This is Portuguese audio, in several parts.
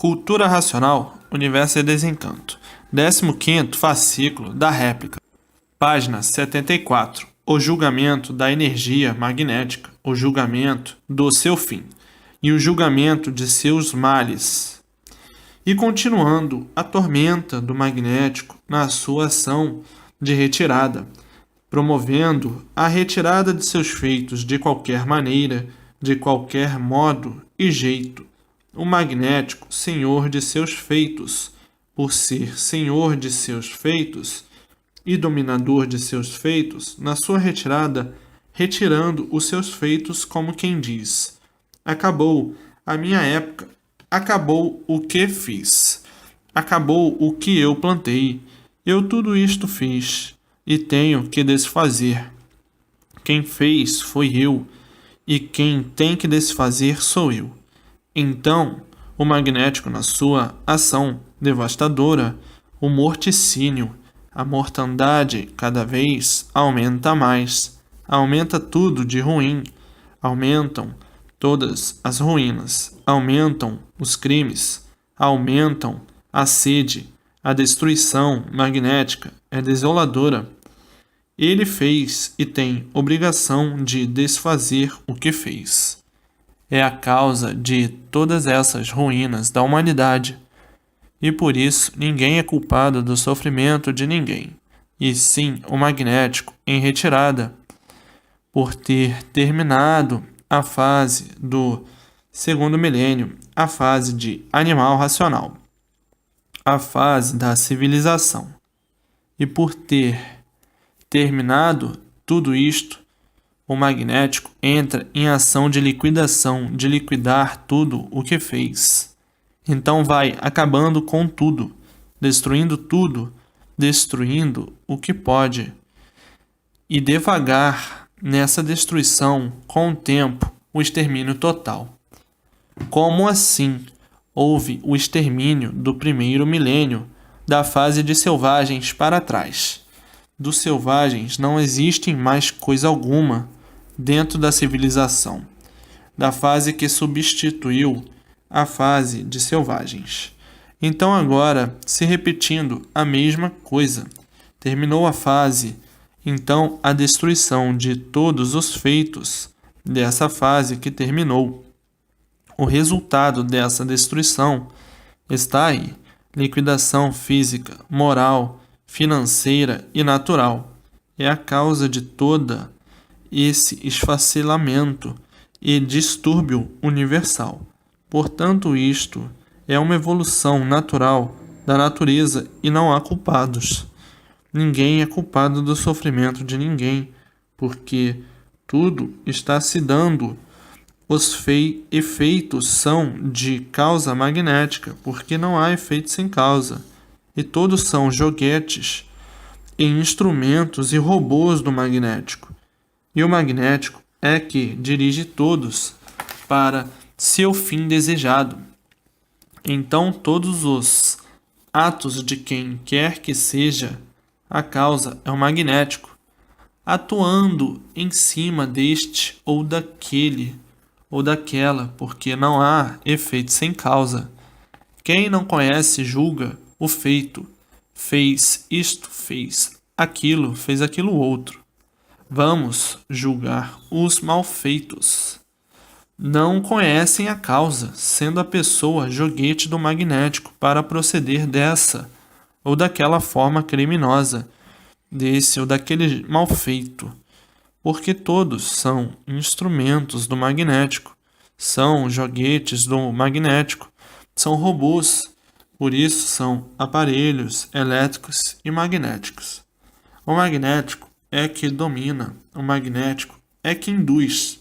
Cultura racional, universo e desencanto. 15º fascículo da réplica. Página 74. O julgamento da energia magnética, o julgamento do seu fim e o julgamento de seus males. E continuando, a tormenta do magnético na sua ação de retirada, promovendo a retirada de seus feitos de qualquer maneira, de qualquer modo e jeito. O magnético, senhor de seus feitos, por ser senhor de seus feitos e dominador de seus feitos, na sua retirada, retirando os seus feitos como quem diz: acabou a minha época, acabou o que fiz, acabou o que eu plantei, eu tudo isto fiz e tenho que desfazer. Quem fez foi eu, e quem tem que desfazer sou eu. Então, o magnético, na sua ação devastadora, o morticínio, a mortandade cada vez aumenta mais, aumenta tudo de ruim, aumentam todas as ruínas, aumentam os crimes, aumentam a sede, a destruição magnética é desoladora. Ele fez e tem obrigação de desfazer o que fez. É a causa de todas essas ruínas da humanidade, e por isso ninguém é culpado do sofrimento de ninguém, e sim o magnético em retirada, por ter terminado a fase do segundo milênio, a fase de animal racional, a fase da civilização, e por ter terminado tudo isto, o magnético entra em ação de liquidação, de liquidar tudo o que fez. Então vai acabando com tudo, destruindo o que pode. E devagar, nessa destruição, com o tempo, o extermínio total. Como assim houve o extermínio do primeiro milênio, da fase de selvagens para trás? Dos selvagens não existe mais coisa alguma dentro da civilização, da fase que substituiu a fase de selvagens. Então agora, se repetindo a mesma coisa, terminou a fase, então a destruição de todos os feitos dessa fase que terminou. O resultado dessa destruição está aí: liquidação física, moral, financeira e natural. É a causa de toda esse esfacelamento e distúrbio universal. Portanto, isto é uma evolução natural da natureza e não há culpados. Ninguém é culpado do sofrimento de ninguém, porque tudo está se dando. Os efeitos são de causa magnética, porque não há efeito sem causa. E todos são joguetes e instrumentos e robôs do magnético. E o magnético é que dirige todos para seu fim desejado. Então todos os atos de quem quer que seja, a causa é o magnético, atuando em cima deste ou daquele ou daquela, porque não há efeito sem causa. Quem não conhece julga o feito. Fez isto, fez aquilo outro. Vamos julgar os malfeitos. Não conhecem a causa, sendo a pessoa joguete do magnético para proceder dessa ou daquela forma criminosa, desse ou daquele malfeito, porque todos são instrumentos do magnético, são joguetes do magnético, são robôs, por isso são aparelhos elétricos e magnéticos. O magnético é que domina, o magnético é que induz,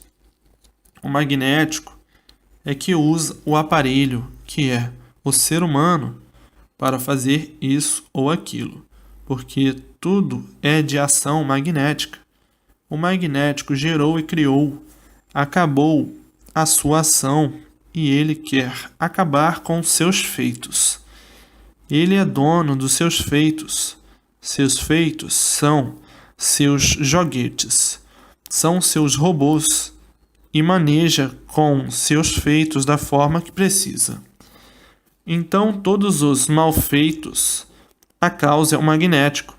o magnético é que usa o aparelho, que é o ser humano, para fazer isso ou aquilo, porque tudo é de ação magnética. O magnético gerou e criou, acabou a sua ação e ele quer acabar com seus feitos. Ele é dono dos seus feitos. Seus feitos são seus joguetes, são seus robôs e maneja com seus feitos da forma que precisa. Então, todos os malfeitos, a causa é o magnético,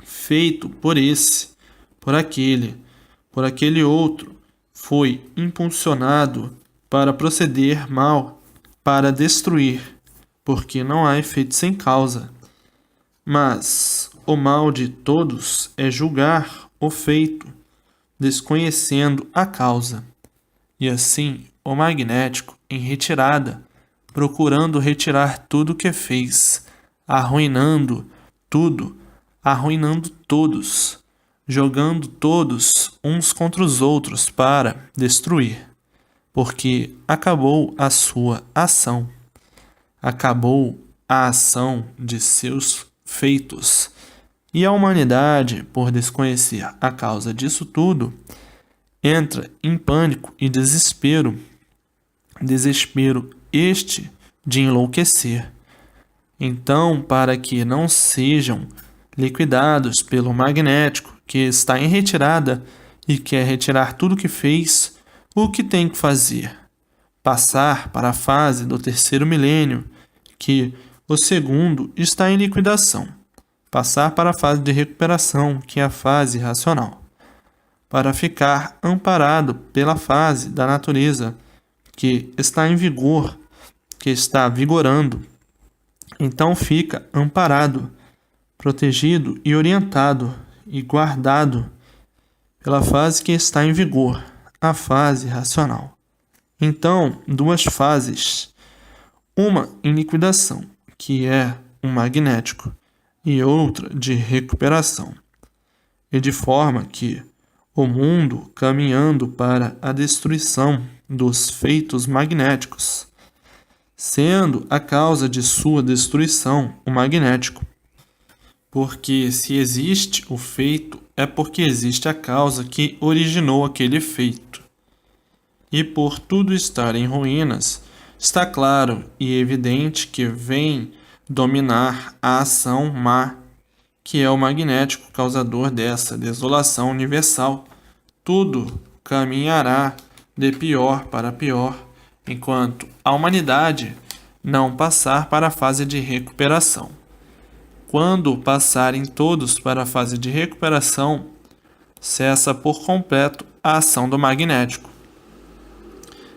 feito por esse, por aquele outro, foi impulsionado para proceder mal, para destruir, porque não há efeito sem causa. Mas o mal de todos é julgar o feito, desconhecendo a causa. E assim, o magnético, em retirada, procurando retirar tudo que fez, arruinando tudo, arruinando todos, jogando todos uns contra os outros para destruir, porque acabou a sua ação, acabou a ação de seus feitos. E a humanidade, por desconhecer a causa disso tudo, entra em pânico e desespero este de enlouquecer. Então, para que não sejam liquidados pelo magnético que está em retirada e quer retirar tudo que fez, o que tem que fazer? Passar para a fase do terceiro milênio, que o segundo está em liquidação. Passar para a fase de recuperação, que é a fase racional, para ficar amparado pela fase da natureza, que está em vigor, que está vigorando. Então fica amparado, protegido e orientado e guardado pela fase que está em vigor, a fase racional. Então, duas fases, uma em liquidação, que é o magnético, e outra de recuperação. E de forma que o mundo caminhando para a destruição dos feitos magnéticos, sendo a causa de sua destruição o magnético. Porque se existe o feito, é porque existe a causa que originou aquele feito. E por tudo estar em ruínas, está claro e evidente que vem dominar a ação má, que é o magnético causador dessa desolação universal. Tudo caminhará de pior para pior, enquanto a humanidade não passar para a fase de recuperação. Quando passarem todos para a fase de recuperação, cessa por completo a ação do magnético.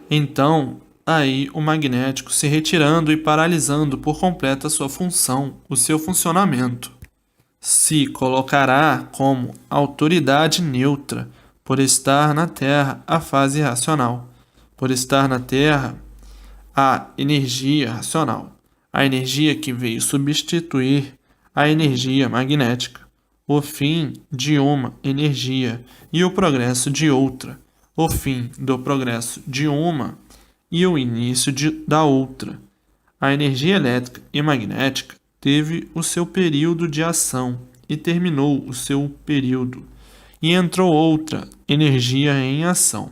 Então, aí o magnético se retirando e paralisando por completo a sua função, o seu funcionamento. Se colocará como autoridade neutra, por estar na Terra a fase racional, por estar na Terra a energia racional, a energia que veio substituir a energia magnética, o fim de uma energia e o progresso de outra, o fim do progresso de uma e o início da outra. A energia elétrica e magnética teve o seu período de ação e terminou o seu período, e entrou outra energia em ação,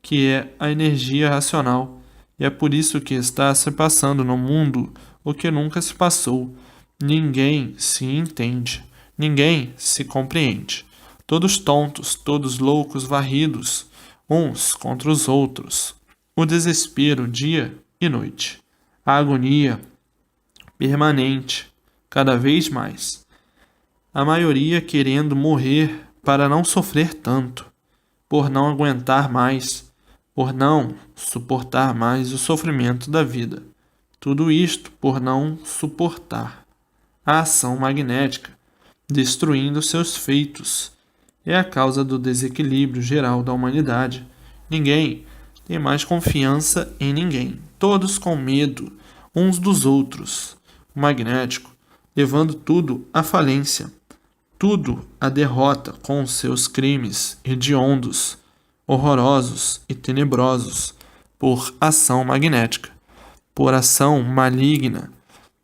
que é a energia racional, e é por isso que está se passando no mundo o que nunca se passou. Ninguém se entende, ninguém se compreende. Todos tontos, todos loucos, varridos, uns contra os outros. O desespero dia e noite. A agonia permanente, cada vez mais. A maioria querendo morrer para não sofrer tanto, por não aguentar mais, por não suportar mais o sofrimento da vida. Tudo isto por não suportar a ação magnética, destruindo seus feitos. É a causa do desequilíbrio geral da humanidade. Ninguém tem mais confiança em ninguém. Todos com medo uns dos outros. O magnético levando tudo à falência, tudo à derrota com seus crimes hediondos, horrorosos e tenebrosos, por ação magnética, por ação maligna,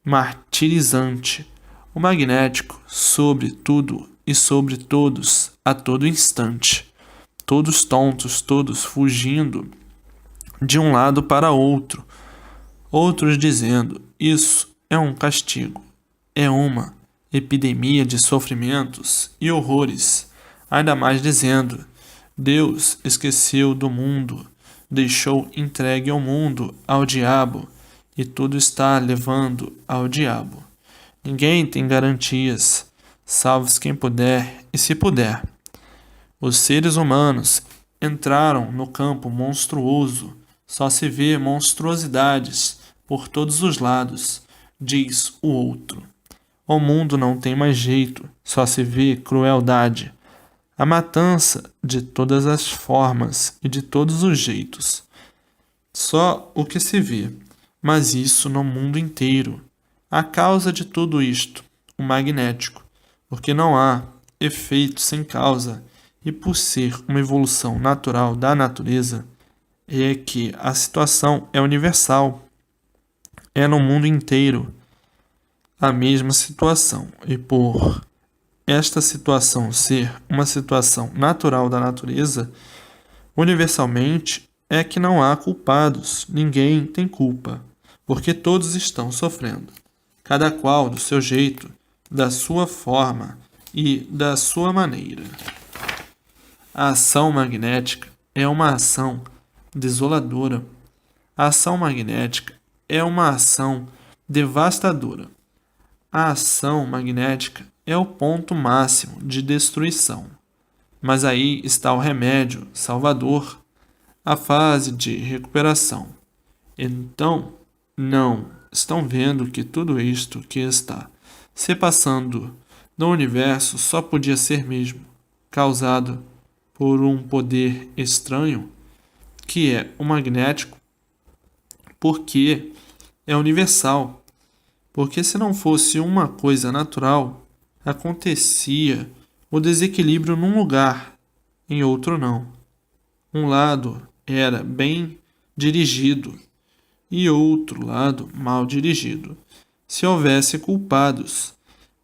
martirizante. O magnético sobre tudo e sobre todos a todo instante. Todos tontos, todos fugindo de um lado para outro. Outros dizendo: isso é um castigo, é uma epidemia de sofrimentos e horrores. Ainda mais dizendo: Deus esqueceu do mundo, deixou entregue ao mundo, ao diabo, e tudo está levando ao diabo. Ninguém tem garantias, salvo quem puder e se puder. Os seres humanos entraram no campo monstruoso, só se vê monstruosidades por todos os lados, diz o outro. O mundo não tem mais jeito, só se vê crueldade. A matança de todas as formas e de todos os jeitos. Só o que se vê, mas isso no mundo inteiro. A causa de tudo isto, o magnético, porque não há efeito sem causa, e por ser uma evolução natural da natureza, é que a situação é universal. É no mundo inteiro a mesma situação, e por esta situação ser uma situação natural da natureza, universalmente é que não há culpados, ninguém tem culpa, porque todos estão sofrendo, cada qual do seu jeito, da sua forma e da sua maneira. A ação magnética é uma ação desoladora. A ação magnética é uma ação devastadora. A ação magnética é o ponto máximo de destruição. Mas aí está o remédio salvador, a fase de recuperação. Então, não estão vendo que tudo isto que está se passando no universo só podia ser mesmo causado por um poder estranho, que é o magnético, porque é universal. Porque se não fosse uma coisa natural, acontecia o desequilíbrio num lugar, em outro não. Um lado era bem dirigido e outro lado mal dirigido, se houvesse culpados.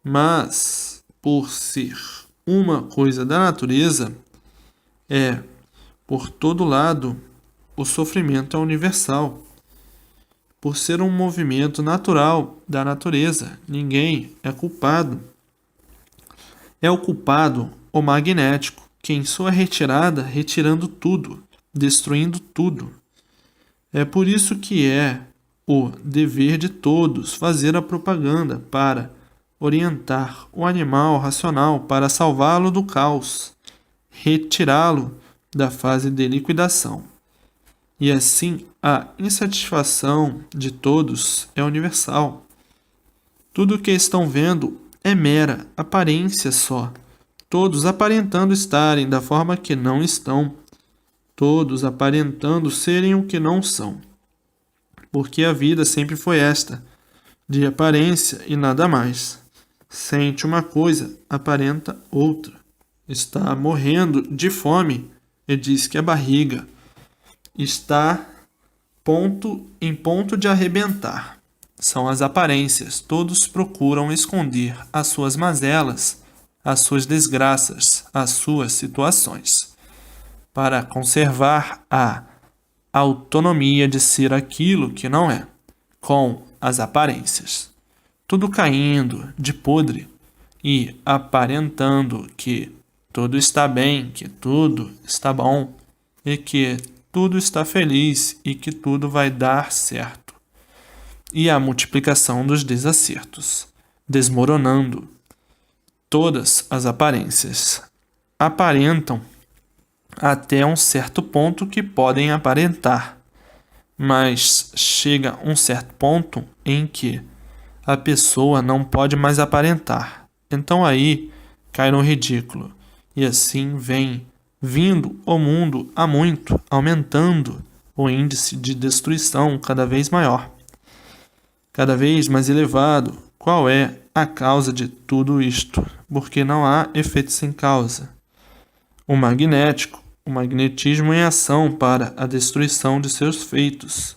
Mas, por ser uma coisa da natureza, por todo lado, o sofrimento é universal. Por ser um movimento natural da natureza, ninguém é culpado. É o culpado o magnético, que em sua retirada, retirando tudo, destruindo tudo. É por isso que é o dever de todos fazer a propaganda para orientar o animal racional para salvá-lo do caos, retirá-lo da fase de liquidação. E assim, a insatisfação de todos é universal. Tudo o que estão vendo é mera aparência só, todos aparentando estarem da forma que não estão, todos aparentando serem o que não são. Porque a vida sempre foi esta, de aparência e nada mais. Sente uma coisa, aparenta outra. Está morrendo de fome e diz que a barriga está em ponto de arrebentar. São as aparências. Todos procuram esconder as suas mazelas, as suas desgraças, as suas situações, para conservar a autonomia de ser aquilo que não é, com as aparências. Tudo caindo de podre e aparentando que tudo está bem, que tudo está bom e que tudo está feliz e que tudo vai dar certo. E a multiplicação dos desacertos, desmoronando. Todas as aparências aparentam até um certo ponto que podem aparentar, mas chega um certo ponto em que a pessoa não pode mais aparentar. Então aí cai no ridículo. E assim vem vindo o mundo há muito, aumentando o índice de destruição cada vez maior, cada vez mais elevado. Qual é a causa de tudo isto? Porque não há efeito sem causa. O magnetismo em ação para a destruição de seus feitos,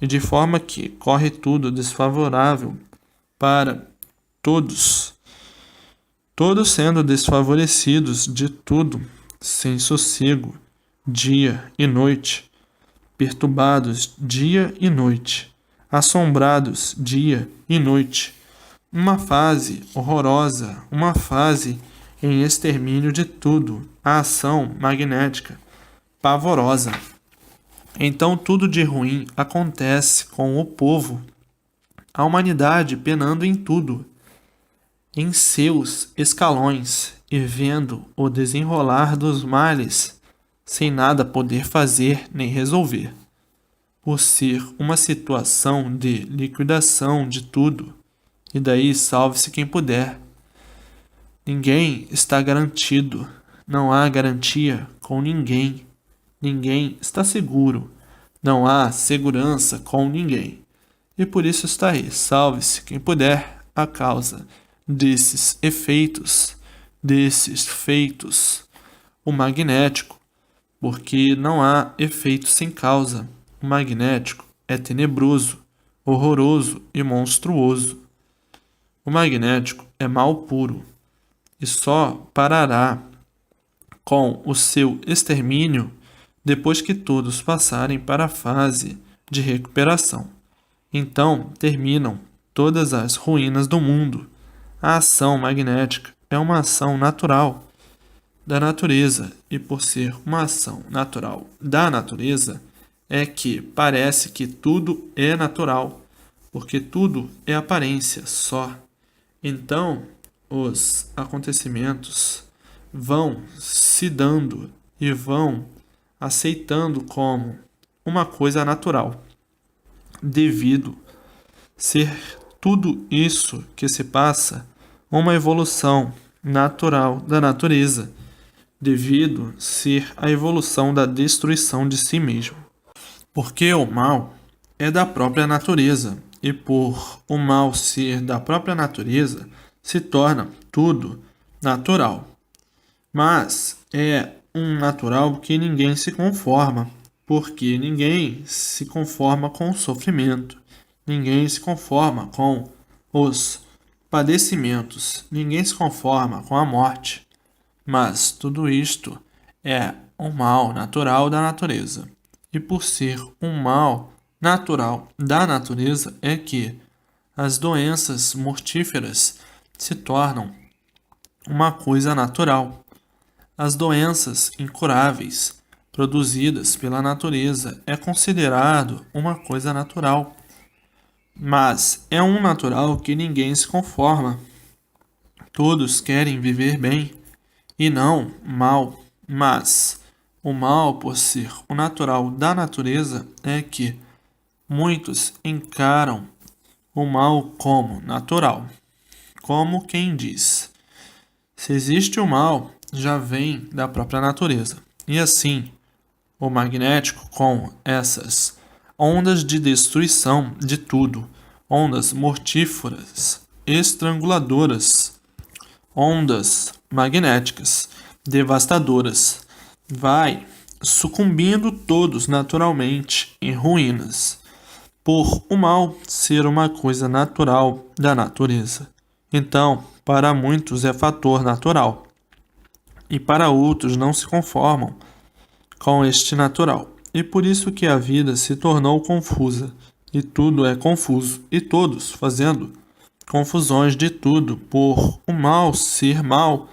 e de forma que corre tudo desfavorável para todos, todos sendo desfavorecidos de tudo, sem sossego, dia e noite, perturbados dia e noite, assombrados dia e noite, uma fase horrorosa, uma fase em extermínio de tudo, a ação magnética, pavorosa. Então tudo de ruim acontece com o povo, a humanidade penando em tudo, em seus escalões, e vendo o desenrolar dos males, sem nada poder fazer nem resolver, por ser uma situação de liquidação de tudo, e daí salve-se quem puder. Ninguém está garantido, não há garantia com ninguém. Ninguém está seguro, não há segurança com ninguém. E por isso está aí, salve-se quem puder, a causa desses efeitos, desses feitos, o magnético, porque não há efeito sem causa. O magnético é tenebroso, horroroso e monstruoso. O magnético é mal puro e só parará com o seu extermínio depois que todos passarem para a fase de recuperação. Então terminam todas as ruínas do mundo. A ação magnética é uma ação natural da natureza, e por ser uma ação natural da natureza, é que parece que tudo é natural, porque tudo é aparência só. Então, os acontecimentos vão se dando e vão aceitando como uma coisa natural, devido ser tudo isso que se passa uma evolução natural da natureza, devido ser a evolução da destruição de si mesmo. Porque o mal é da própria natureza, e por o mal ser da própria natureza, se torna tudo natural. Mas é um natural que ninguém se conforma, porque ninguém se conforma com o sofrimento, ninguém se conforma com os padecimentos, ninguém se conforma com a morte. Mas tudo isto é um mal natural da natureza. E por ser um mal natural da natureza é que as doenças mortíferas se tornam uma coisa natural. As doenças incuráveis produzidas pela natureza é considerado uma coisa natural. Mas é um natural que ninguém se conforma. Todos querem viver bem e não mal, mas o mal, por ser o natural da natureza, é que muitos encaram o mal como natural, como quem diz: se existe o mal, já vem da própria natureza. E assim, o magnético, com essas ondas de destruição de tudo, ondas mortíferas, estranguladoras, ondas magnéticas devastadoras, vai sucumbindo todos naturalmente em ruínas, por o mal ser uma coisa natural da natureza. Então, para muitos é fator natural, e para outros não se conformam com este natural. E por isso que a vida se tornou confusa, e tudo é confuso, e todos fazendo confusões de tudo por o mal ser mal,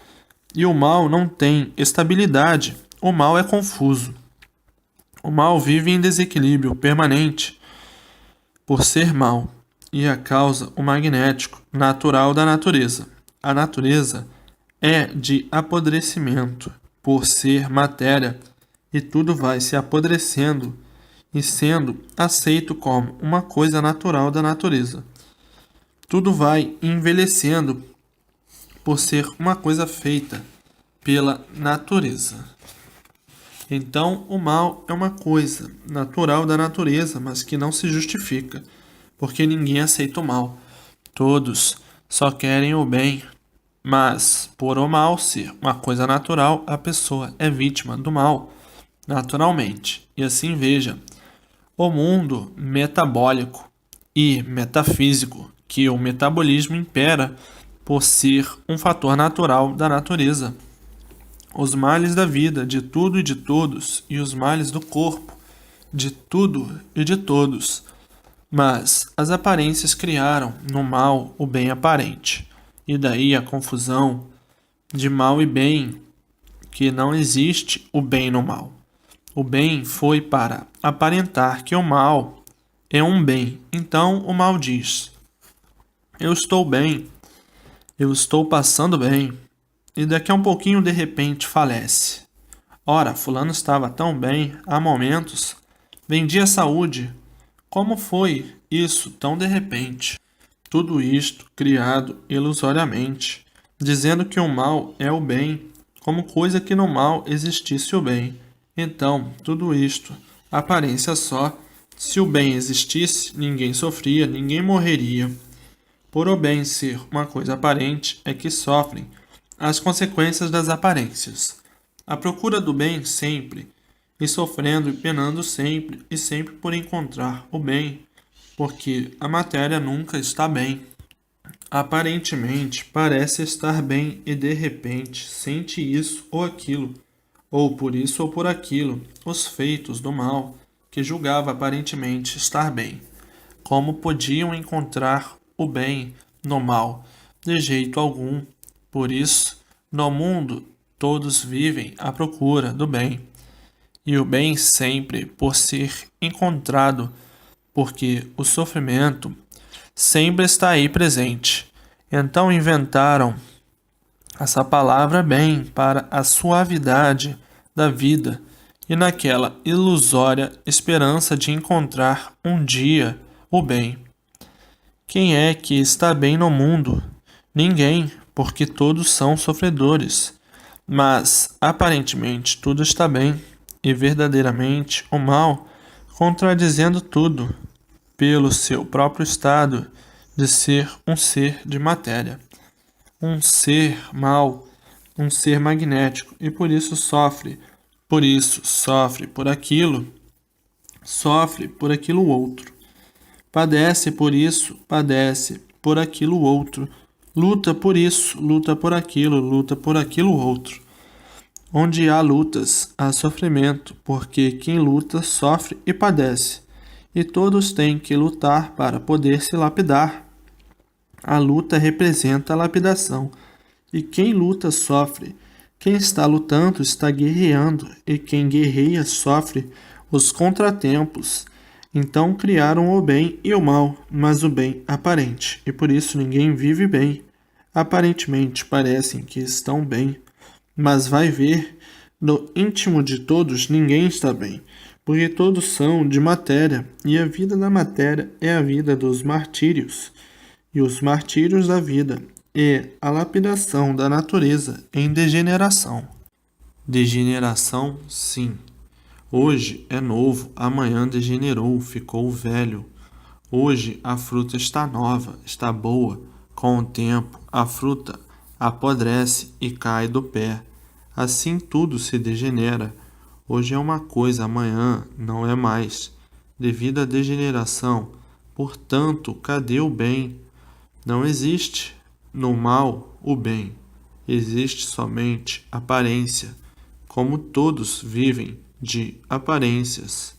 e o mal não tem estabilidade, o mal é confuso. O mal vive em desequilíbrio permanente por ser mal, e a causa o magnético natural da natureza. A natureza é de apodrecimento por ser matéria, e tudo vai se apodrecendo e sendo aceito como uma coisa natural da natureza. Tudo vai envelhecendo por ser uma coisa feita pela natureza. Então, o mal é uma coisa natural da natureza, mas que não se justifica, porque ninguém aceita o mal. Todos só querem o bem, mas por o mal ser uma coisa natural, a pessoa é vítima do mal naturalmente. E assim veja, o mundo metabólico e metafísico, que o metabolismo impera por ser um fator natural da natureza. Os males da vida, de tudo e de todos, e os males do corpo, de tudo e de todos. Mas as aparências criaram no mal o bem aparente, e daí a confusão de mal e bem, que não existe o bem no mal. O bem foi para aparentar que o mal é um bem. Então o mal diz: eu estou bem, eu estou passando bem. E daqui a um pouquinho, de repente, falece. Ora, fulano estava tão bem, há momentos, vendia saúde. Como foi isso tão de repente? Tudo isto criado ilusoriamente, dizendo que o mal é o bem, como coisa que no mal existisse o bem. Então, tudo isto, aparência só. Se o bem existisse, ninguém sofria, ninguém morreria. Por o bem ser uma coisa aparente, é que sofrem as consequências das aparências. A procura do bem sempre, e sofrendo e penando sempre, e sempre por encontrar o bem, porque a matéria nunca está bem. Aparentemente parece estar bem e de repente sente isso ou aquilo, ou por isso ou por aquilo, os feitos do mal, que julgava aparentemente estar bem. Como podiam encontrar o bem no mal? De jeito algum. Por isso, no mundo, todos vivem à procura do bem. E o bem sempre por ser encontrado, porque o sofrimento sempre está aí presente. Então inventaram essa palavra bem para a suavidade da vida e naquela ilusória esperança de encontrar um dia o bem. Quem é que está bem no mundo? Ninguém, porque todos são sofredores. Mas, aparentemente, tudo está bem, e verdadeiramente o mal, contradizendo tudo, pelo seu próprio estado de ser um ser de matéria, um ser mau, um ser magnético, e por isso sofre por aquilo outro. Padece por aquilo outro. Luta por isso, luta por aquilo outro. Onde há lutas, há sofrimento, porque quem luta sofre e padece. E todos têm que lutar para poder se lapidar. A luta representa a lapidação. E quem luta sofre. Quem está lutando está guerreando, e quem guerreia sofre os contratempos. Então criaram o bem e o mal, mas o bem aparente, e por isso ninguém vive bem. Aparentemente parecem que estão bem, mas vai ver, no íntimo de todos ninguém está bem, porque todos são de matéria, e a vida da matéria é a vida dos martírios, e os martírios da vida é a lapidação da natureza em degeneração. Degeneração, sim. Hoje é novo, amanhã degenerou, ficou velho. Hoje a fruta está nova, está boa. Com o tempo, a fruta apodrece e cai do pé. Assim tudo se degenera. Hoje é uma coisa, amanhã não é mais. Devido à degeneração, portanto, cadê o bem? Não existe no mal o bem. Existe somente aparência, como todos vivem de aparências.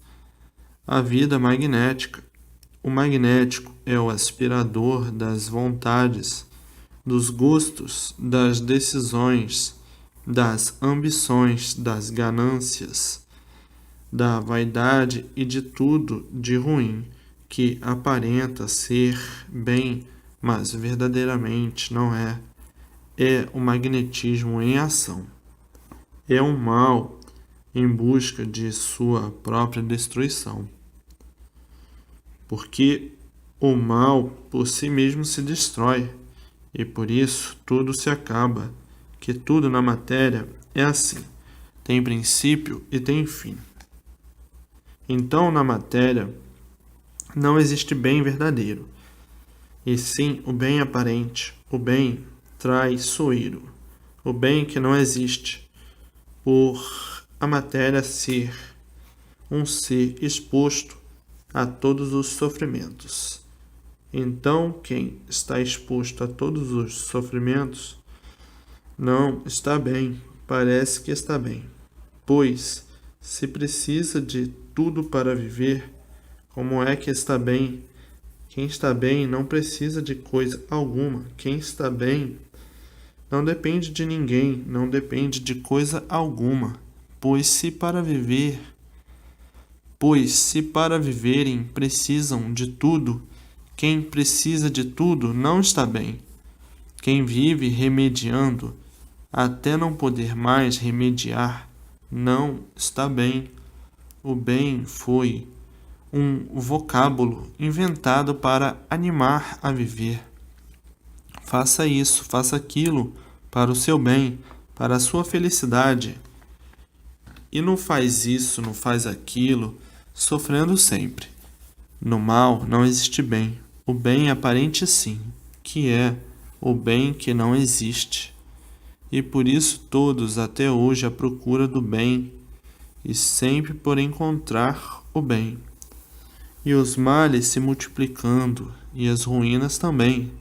A vida magnética. O magnético é o aspirador das vontades, dos gostos, das decisões, das ambições, das ganâncias, da vaidade e de tudo de ruim que aparenta ser bem, mas verdadeiramente não é. É o magnetismo em ação. É um mal em busca de sua própria destruição. Porque o mal por si mesmo se destrói, e por isso tudo se acaba, que tudo na matéria é assim, tem princípio e tem fim. Então na matéria não existe bem verdadeiro, e sim o bem aparente, o bem traiçoeiro, o bem que não existe, por a matéria ser um ser exposto a todos os sofrimentos. Então, quem está exposto a todos os sofrimentos não está bem, parece que está bem, pois se precisa de tudo para viver, como é que está bem? Quem está bem não precisa de coisa alguma. Quem está bem não depende de ninguém, não depende de coisa alguma, pois se para viver Pois se para viverem precisam de tudo, quem precisa de tudo não está bem. Quem vive remediando, até não poder mais remediar, não está bem. O bem foi um vocábulo inventado para animar a viver. Faça isso, faça aquilo, para o seu bem, para a sua felicidade. E não faz isso, não faz aquilo, sofrendo sempre. No mal não existe bem. O bem aparente sim, que é o bem que não existe. E por isso todos até hoje à procura do bem, e sempre por encontrar o bem. E os males se multiplicando, e as ruínas também,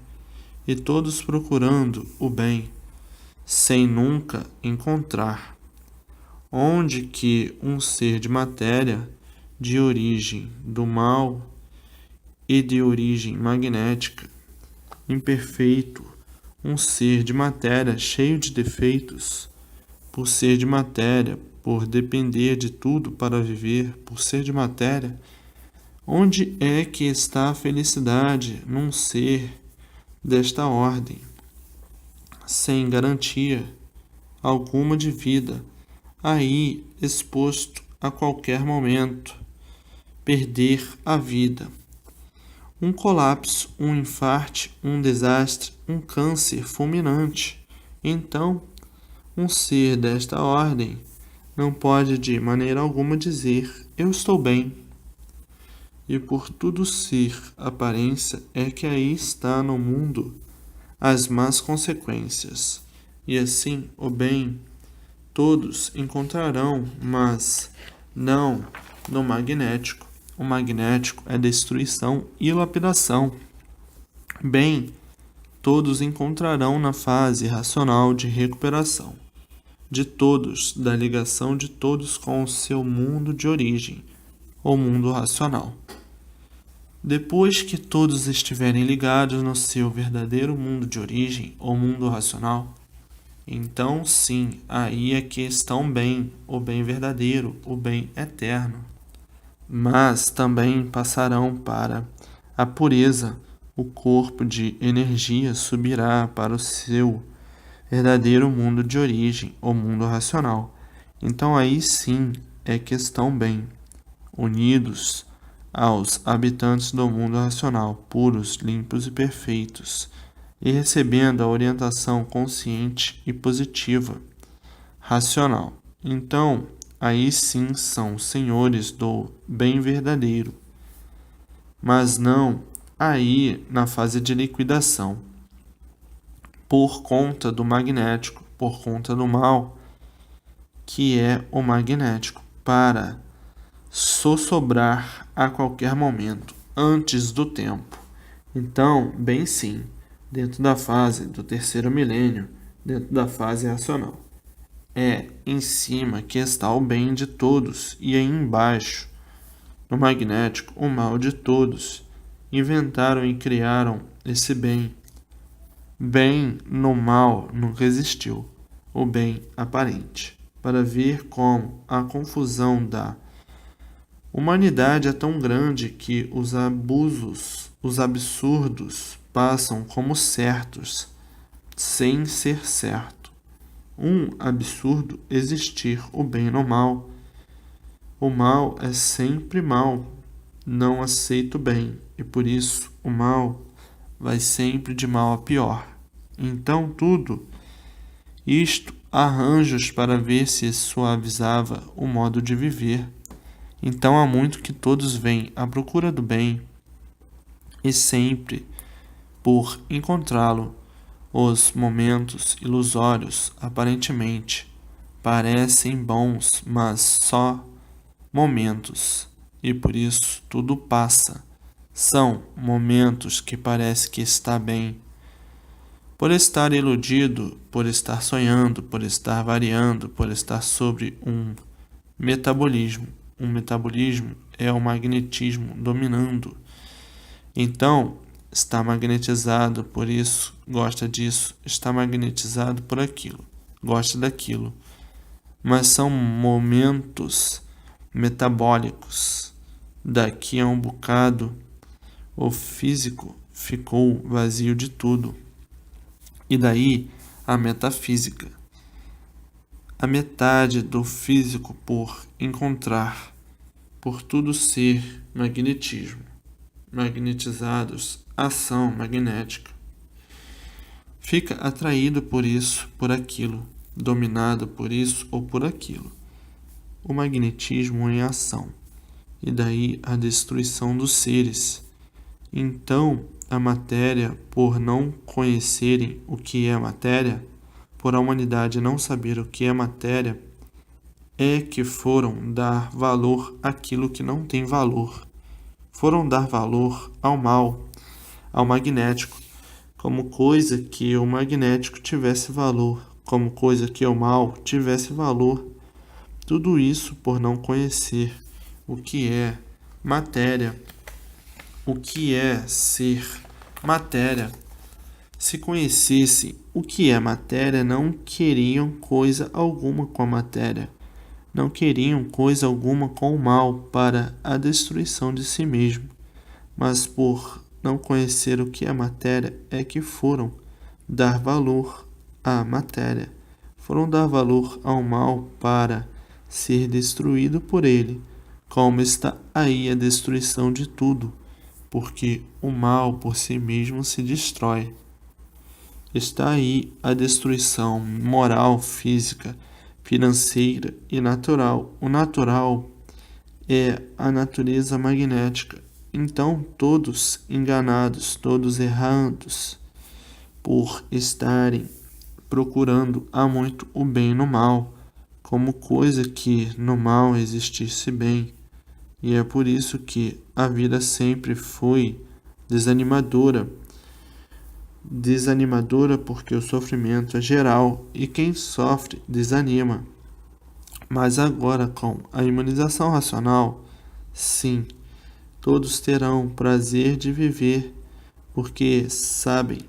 e todos procurando o bem, sem nunca encontrar. Onde que um ser de matéria, de origem do mal e de origem magnética, imperfeito, um ser de matéria cheio de defeitos, por ser de matéria, por depender de tudo para viver, por ser de matéria, onde é que está a felicidade num ser desta ordem, sem garantia alguma de vida, aí exposto a qualquer momento, perder a vida? Um colapso, um infarte, um desastre, um câncer fulminante. Então, um ser desta ordem não pode de maneira alguma dizer: eu estou bem. E por tudo ser aparência é que aí está no mundo as más consequências. E assim o bem todos encontrarão, mas não no magnético. O magnético é destruição e lapidação. Bem, todos encontrarão na fase racional de recuperação de todos, da ligação de todos com o seu mundo de origem, o mundo racional. Depois que todos estiverem ligados no seu verdadeiro mundo de origem, o mundo racional, então sim, aí é que estão bem, o bem verdadeiro, o bem eterno. Mas também passarão para a pureza, o corpo de energia subirá para o seu verdadeiro mundo de origem, o mundo racional. Então aí sim é que estão bem, unidos aos habitantes do mundo racional, puros, limpos e perfeitos, e recebendo a orientação consciente e positiva, racional. Então, aí sim são senhores do bem verdadeiro, mas não aí na fase de liquidação, por conta do magnético, por conta do mal, que é o magnético, para sossobrar a qualquer momento, antes do tempo. Então, bem sim, dentro da fase do terceiro milênio, dentro da fase racional. É em cima que está o bem de todos, e aí embaixo, no magnético, o mal de todos. Inventaram e criaram esse bem. Bem no mal nunca existiu, o bem aparente, para ver como a confusão da humanidade é tão grande que os abusos, os absurdos, passam como certos, sem ser certo. Um absurdo existir o bem no mal. O mal é sempre mal, não aceita o bem, e por isso o mal vai sempre de mal a pior. Então tudo isto arranjos para ver se suavizava o modo de viver. Então há muito que todos vêm à procura do bem, e sempre, por encontrá-lo, os momentos ilusórios, aparentemente, parecem bons, mas só momentos, e por isso tudo passa. São momentos que parece que está bem, por estar iludido, por estar sonhando, por estar variando, por estar sobre um metabolismo. Um metabolismo é o magnetismo dominando. Então, está magnetizado por isso, gosta disso, está magnetizado por aquilo, gosta daquilo. Mas são momentos metabólicos. Daqui a um bocado, o físico ficou vazio de tudo. E daí a metafísica. A metade do físico por encontrar, por tudo ser magnetismo, magnetizados, ação magnética. Fica atraído por isso, por aquilo, dominado por isso ou por aquilo. O magnetismo em ação, e daí a destruição dos seres. Então, a matéria, por não conhecerem o que é matéria, por a humanidade não saber o que é matéria, é que foram dar valor àquilo que não tem valor. Foram dar valor ao mal, ao magnético, como coisa que o magnético tivesse valor, como coisa que o mal tivesse valor. Tudo isso por não conhecer o que é matéria, o que é ser matéria. Se conhecessem o que é matéria, não queriam coisa alguma com a matéria. Não queriam coisa alguma com o mal para a destruição de si mesmo. Mas por não conhecer o que é matéria, é que foram dar valor à matéria. Foram dar valor ao mal para ser destruído por ele. Como está aí a destruição de tudo, porque o mal por si mesmo se destrói. Está aí a destruição moral, física, financeira e natural. O natural é a natureza magnética. Então, todos enganados, todos errados, por estarem procurando há muito o bem no mal, como coisa que no mal existisse bem. E é por isso que a vida sempre foi desanimadora. Desanimadora porque o sofrimento é geral e quem sofre desanima. Mas agora, com a imunização racional, sim, todos terão prazer de viver, porque sabem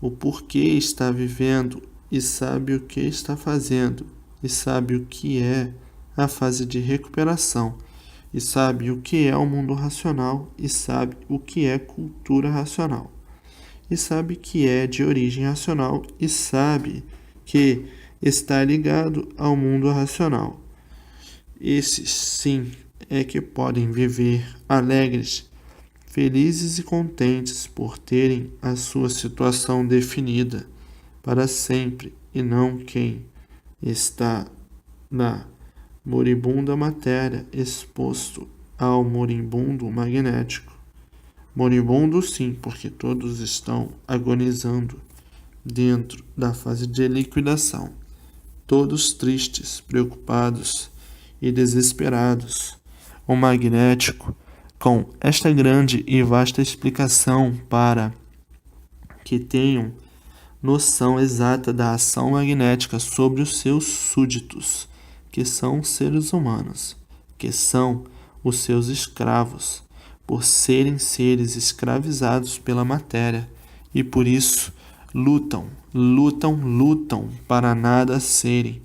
o porquê está vivendo e sabe o que está fazendo e sabe o que é a fase de recuperação e sabe o que é o mundo racional e sabe o que é cultura racional. E sabe que é de origem racional e sabe que está ligado ao mundo racional. Esses, sim, é que podem viver alegres, felizes e contentes por terem a sua situação definida para sempre e não quem está na moribunda matéria exposto ao moribundo magnético. Moribundo sim, porque todos estão agonizando dentro da fase de liquidação, todos tristes, preocupados e desesperados. O magnético, com esta grande e vasta explicação para que tenham noção exata da ação magnética sobre os seus súditos, que são seres humanos, que são os seus escravos, por serem seres escravizados pela matéria e por isso lutam para nada serem.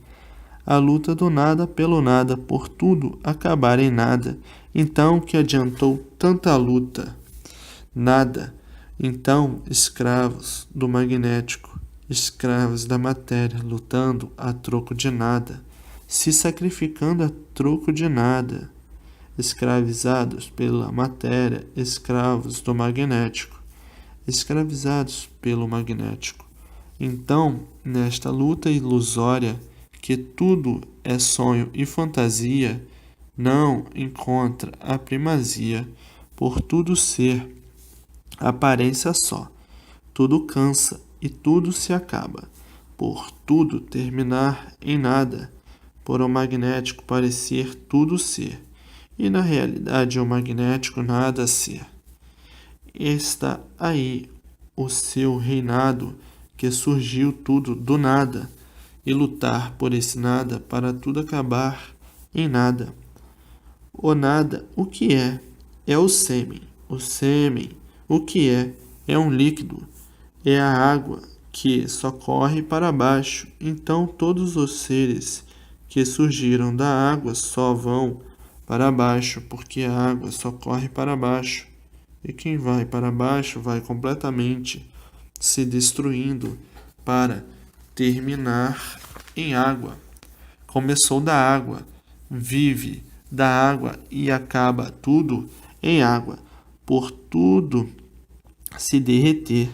A luta do nada pelo nada, por tudo acabar em nada. Então, que adiantou tanta luta? Nada. Então, escravos do magnético, escravos da matéria, lutando a troco de nada, se sacrificando a troco de nada. Escravizados pela matéria, escravos do magnético, escravizados pelo magnético. Então, nesta luta ilusória, que tudo é sonho e fantasia, não encontra a primazia, por tudo ser aparência só. Tudo cansa e tudo se acaba, por tudo terminar em nada, por o magnético parecer tudo ser, e na realidade o magnético nada ser. Está aí o seu reinado, que surgiu tudo do nada, e lutar por esse nada para tudo acabar em nada. O nada, o que é? É o sêmen. O sêmen, o que é? É um líquido. É a água que só corre para baixo. Então todos os seres que surgiram da água só vão para baixo, porque a água só corre para baixo. E quem vai para baixo vai completamente se destruindo para terminar em água. Começou da água, vive da água e acaba tudo em água. Por tudo se derreter,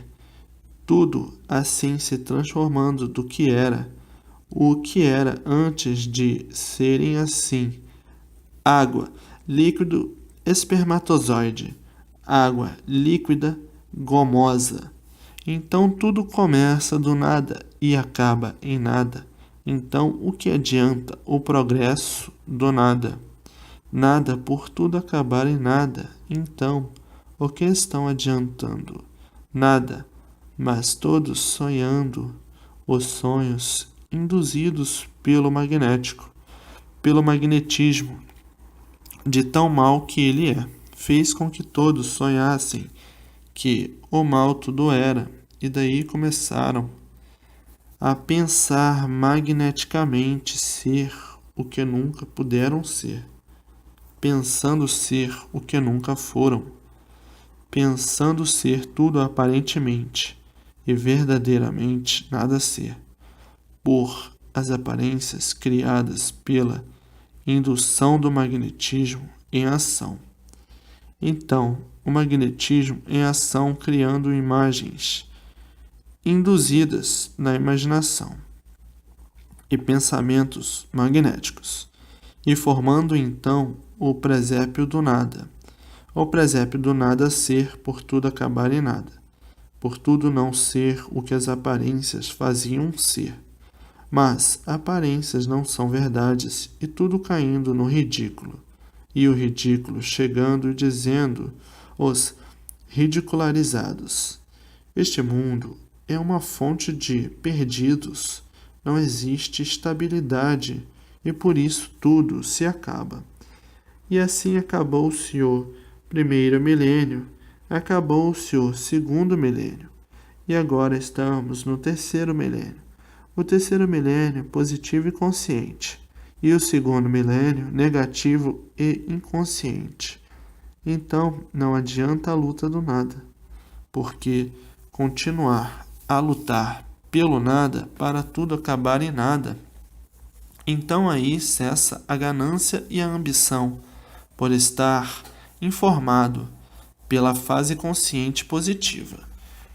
tudo assim se transformando do que era, o que era antes de serem assim. Água, líquido espermatozoide, água líquida gomosa. Então tudo começa do nada e acaba em nada. Então o que adianta o progresso do nada? Nada por tudo acabar em nada. Então, o que estão adiantando? Nada, mas todos sonhando os sonhos induzidos pelo magnetismo, de tão mal que ele é. Fez com que todos sonhassem que o mal tudo era, e daí começaram a pensar magneticamente ser o que nunca puderam ser, pensando ser o que nunca foram, pensando ser tudo aparentemente e verdadeiramente nada ser, por as aparências criadas pela indução do magnetismo em ação. Então, o magnetismo em ação criando imagens induzidas na imaginação e pensamentos magnéticos, e formando então o presépio do nada. O presépio do nada ser por tudo acabar em nada, por tudo não ser o que as aparências faziam ser. Mas aparências não são verdades e tudo caindo no ridículo. E o ridículo chegando e dizendo os ridicularizados: este mundo é uma fonte de perdidos, não existe estabilidade e por isso tudo se acaba. E assim acabou-se o primeiro milênio, acabou-se o segundo milênio, e agora estamos no terceiro milênio. O terceiro milênio positivo e consciente, e o segundo milênio negativo e inconsciente. Então não adianta a luta do nada, porque continuar a lutar pelo nada para tudo acabar em nada. Então aí cessa a ganância e a ambição por estar informado pela fase consciente positiva.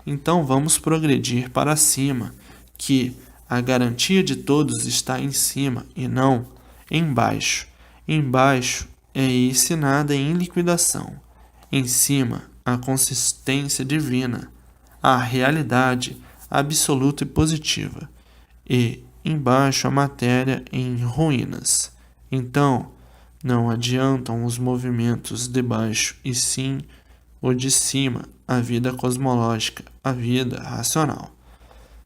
Então vamos progredir para cima, que a garantia de todos está em cima e não embaixo. Embaixo é esse nada em liquidação. Em cima, a consistência divina, a realidade absoluta e positiva. E embaixo, a matéria em ruínas. Então, não adiantam os movimentos de baixo, e sim o de cima, a vida cosmológica, a vida racional.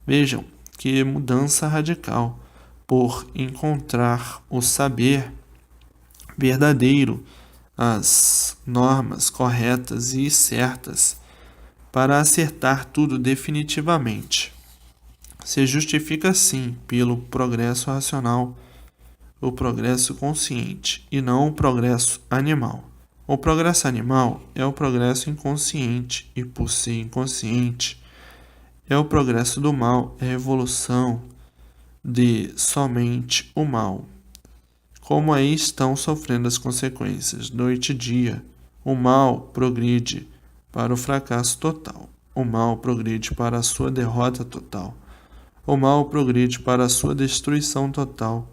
Vejam que mudança radical por encontrar o saber verdadeiro, as normas corretas e certas para acertar tudo definitivamente. Se justifica sim pelo progresso racional, o progresso consciente e não o progresso animal. O progresso animal é o progresso inconsciente e, por ser inconsciente, é o progresso do mal, é a evolução de somente o mal. Como aí estão sofrendo as consequências, noite e dia, o mal progride para o fracasso total, o mal progride para a sua derrota total, o mal progride para a sua destruição total.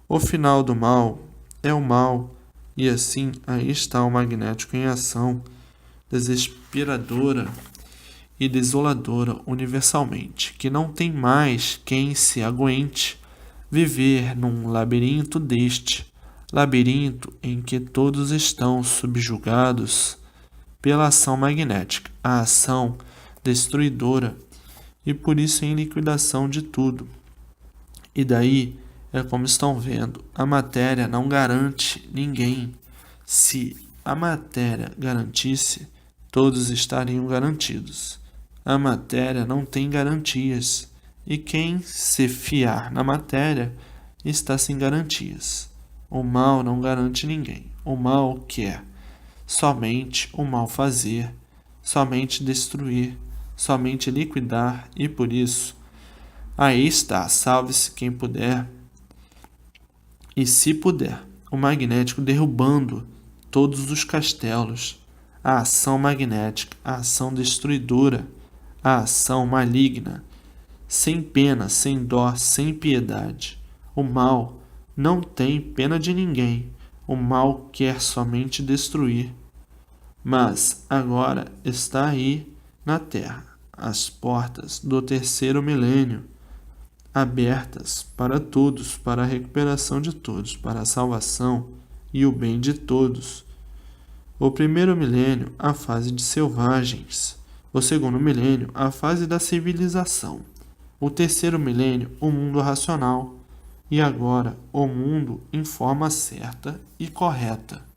O final do mal é o mal, e assim aí está o magnético em ação, desesperadora e desoladora universalmente, que não tem mais quem se aguente viver num labirinto labirinto em que todos estão subjugados pela ação magnética, a ação destruidora, e por isso em liquidação de tudo. E daí é como estão vendo, a matéria não garante ninguém. Se a matéria garantisse, todos estariam garantidos. A matéria não tem garantias, e quem se fiar na matéria está sem garantias. O mal não garante ninguém. O mal quer somente o mal fazer, somente destruir, somente liquidar, e por isso, aí está, salve-se quem puder, e se puder, o magnético derrubando todos os castelos, a ação magnética, a ação destruidora, a ação maligna, sem pena, sem dó, sem piedade. O mal não tem pena de ninguém. O mal quer somente destruir. Mas agora está aí na Terra as portas do terceiro milênio abertas para todos, para a recuperação de todos, para a salvação e o bem de todos. O primeiro milênio, a fase de selvagens. O segundo milênio, a fase da civilização. O terceiro milênio, o mundo racional. E agora, o mundo em forma certa e correta.